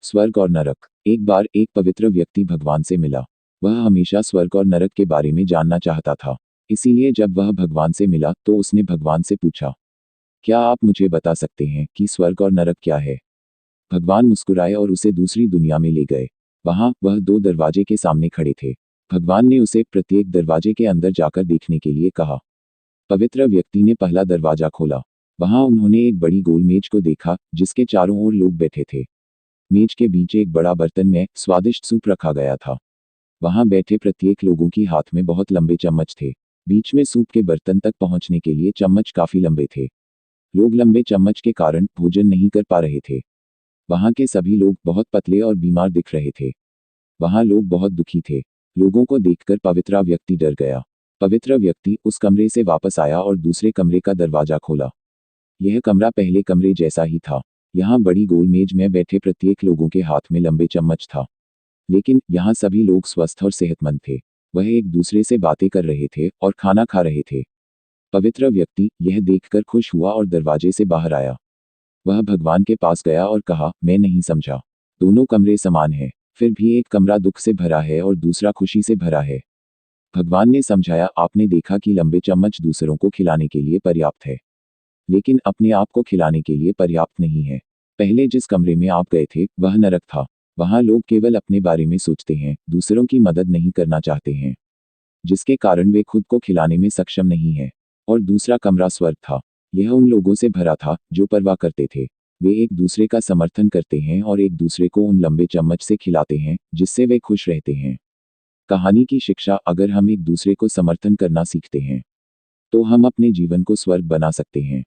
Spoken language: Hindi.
स्वर्ग और नरक। एक बार एक पवित्र व्यक्ति भगवान से मिला। वह हमेशा स्वर्ग और नरक के बारे में जानना चाहता था। इसीलिए जब वह भगवान से मिला तो उसने भगवान से पूछा, क्या आप मुझे बता सकते हैं कि स्वर्ग और नरक क्या है? भगवान मुस्कुराए और उसे दूसरी दुनिया में ले गए। वहां वह दो दरवाजे के सामने खड़े थे। भगवान ने उसे प्रत्येक दरवाजे के अंदर जाकर देखने के लिए कहा। पवित्र व्यक्ति ने पहला दरवाजा खोला। वहां उन्होंने एक बड़ी गोल मेज को देखा जिसके चारों ओर लोग बैठे थे। मेज के बीच एक बड़ा बर्तन में स्वादिष्ट सूप रखा गया था। वहां बैठे प्रत्येक लोगों की हाथ में बहुत लंबे चम्मच थे। बीच में सूप के बर्तन तक पहुंचने के लिए चम्मच काफी लंबे थे। लोग लंबे चम्मच के कारण भोजन नहीं कर पा रहे थे। वहां के सभी लोग बहुत पतले और बीमार दिख रहे थे। वहां लोग बहुत दुखी थे। लोगों को देखकर पवित्र व्यक्ति डर गया। पवित्र व्यक्ति उस कमरे से वापस आया और दूसरे कमरे का दरवाजा खोला। यह कमरा पहले कमरे जैसा ही था। यहाँ बड़ी गोल मेज में बैठे प्रत्येक लोगों के हाथ में लंबे चम्मच था। लेकिन यहाँ सभी लोग स्वस्थ और सेहतमंद थे। वह एक दूसरे से बातें कर रहे थे और खाना खा रहे थे। पवित्र व्यक्ति यह देखकर खुश हुआ और दरवाजे से बाहर आया। वह भगवान के पास गया और कहा, मैं नहीं समझा। दोनों कमरे समान हैं, फिर भी एक कमरा दुख से भरा है और दूसरा खुशी से भरा है। भगवान ने समझाया, आपने देखा कि लंबे चम्मच दूसरों को खिलाने के लिए पर्याप्त है, लेकिन अपने आप को खिलाने के लिए पर्याप्त नहीं है। पहले जिस कमरे में आप गए थे वह नरक था। वहां लोग केवल अपने बारे में सोचते हैं, दूसरों की मदद नहीं करना चाहते हैं, जिसके कारण वे खुद को खिलाने में सक्षम नहीं है। और दूसरा कमरा स्वर्ग था। यह उन लोगों से भरा था जो परवाह करते थे। वे एक दूसरे का समर्थन करते हैं और एक दूसरे को उन लंबे चम्मच से खिलाते हैं जिससे वे खुश रहते हैं। कहानी की शिक्षा, अगर हम एक दूसरे को समर्थन करना सीखते हैं तो हम अपने जीवन को स्वर्ग बना सकते हैं।